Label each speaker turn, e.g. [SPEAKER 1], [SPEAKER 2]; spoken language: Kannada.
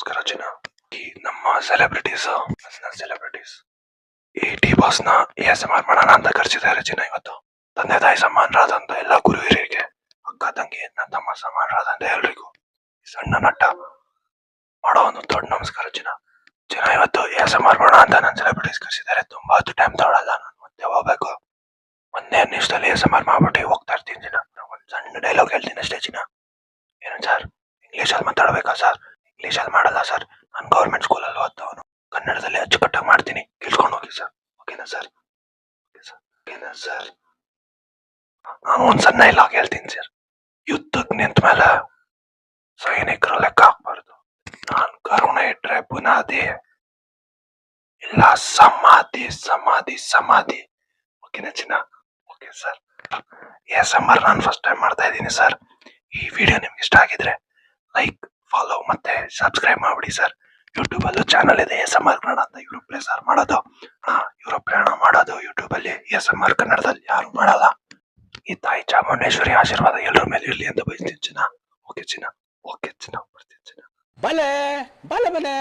[SPEAKER 1] ನಮಸ್ಕಾರ ಚಿನ್ನ. ಈ ನಮ್ಮ ಸೆಲೆಬ್ರಿಟೀಸ್ ಈ ಟಿ ಬಾಸ್ ನ ASMR ಮಾಡೋಣ ಅಂತ ಕರೆಸಿದ್ದಾರೆ ಚಿನ್ನ. ಇವತ್ತು ತಂದೆ ತಾಯಿ ಸಮಾನರಾದಂತ ಎಲ್ಲ ಗುರು ಹಿರಿಯರಿಗೆ, ಅಕ್ಕ ತಂಗಿ ನನ್ನ ತಮ್ಮ ಸಮಾನರಾದಂತ ಎಲ್ರಿಗೂ ಈ ಸಣ್ಣ ನಟ ಮಾಡೋ ಒಂದು ದೊಡ್ಡ ನಮಸ್ಕಾರ ಚಿನ್ನ. ಇವತ್ತು ASMR ಮಾಡೋಣ ಅಂತ ನನ್ನ ಸೆಲೆಬ್ರಿಟೀಸ್ ಕರೆಸಿದ್ದಾರೆ. ತುಂಬಾ ಹೊತ್ತು ಟೈಮ್ ತಗೊಳ್ಳಲ್ಲ, ನಾನು ಮತ್ತೆ ಹೋಗ್ಬೇಕು. ಒಂದೇ ನಿಮಿಷದಲ್ಲಿ ASMR ಮಾಡ್ಬಿಟ್ಟು ಹೋಗ್ತಾ ಇರ್ತೀನಿ ಚಿನ್ನ. ಒಂದು ಸಣ್ಣ ಡೈಲಾಗ್ ಹೇಳ್ತೀನಿ ಅಷ್ಟೇ ಚಿನ್ನ. ಏನು ಸರ್, ಇಂಗ್ಲೀಷಲ್ಲಿ ಮಾತಾಡ್ಬೇಕಾ ಸರ್? ಇಂಗ್ಲೀಷಲ್ಲಿ ಮಾಡಲ್ಲ ಸರ್, ನಾನು ಗೌರ್ಮೆಂಟ್ ಸ್ಕೂಲಲ್ಲಿ ಓದ್ದವನು. ಕನ್ನಡದಲ್ಲಿ ಅಚ್ಚುಕಟ್ಟಾಗಿ ಮಾಡ್ತೀನಿ, ಕೇಳ್ಕೊಂಡು ಹೋಗಿ ಸರ್. ಓಕೆನಾ ಸರ್? ಓಕೆನಾ ಸರ್? ನಾನು ಒಂದು ಸಣ್ಣ ಡೈಲಾಗ್ ಹೇಳ್ತೀನಿ ಸರ್. ಯುದ್ಧಕ್ಕೆ ನಿಂತ ಮೇಲೆ ಸೈನಿಕರು ಲೆಕ್ಕ ಹಾಕ್ಬಾರ್ದು. ನಾನು ಕರುಣೆ ಇಟ್ರೆ ಬುನಾದಿ, ಇಲ್ಲ ಸಮಾಧಿ ಸಮಾಧಿ ಸಮಾಧಿ. ಓಕೆನಾ ಚಿನ್ನ? Okay sir. ASMR ನಾನು ಫಸ್ಟ್ ಟೈಮ್ ಮಾಡ್ತಾ ಇದ್ದೀನಿ ಸರ್. ಈ ವಿಡಿಯೋ ನಿಮ್ಗೆ ಇಷ್ಟ ಆಗಿದ್ರೆ ಲೈಕ್, ಫಾಲೋ ಮತ್ತೆ ಸಬ್ಸ್ಕ್ರೈಬ್ ಮಾಡ್ಬಿಡಿ ಸರ್. ಯೂಟ್ಯೂಬ್ ಅಲ್ಲೂ ಚಾನಲ್ ಇದೆ ASMR ಕನ್ನಡ ಅಂತ. ಯೂರೋಪ್ ಸರ್ ಮಾಡೋದು, ಯೂರೋಪ್ ಪ್ರಯಾಣ ಮಾಡೋದು ಯೂಟ್ಯೂಬ್ ಅಲ್ಲಿ. ASMR ಕನ್ನಡದಲ್ಲಿ ಯಾರು ಮಾಡಲ್ಲ. ಈ ತಾಯಿ ಚಾಮುಂಡೇಶ್ವರಿ ಆಶೀರ್ವಾದ ಎಲ್ಲರ ಮೇಲೆ ಇರ್ಲಿ ಅಂತ ಬಯಸ್ತೀನಿ ಚಿನ್ನ. ಓಕೆ ಚಿನ್ನ, ಓಕೆ ಚಿನ್ನ, ಬರ್ತೀನಿ ಚಿನ್ನ.
[SPEAKER 2] ಬಲೆ ಬಲೆ ಬಲೆ.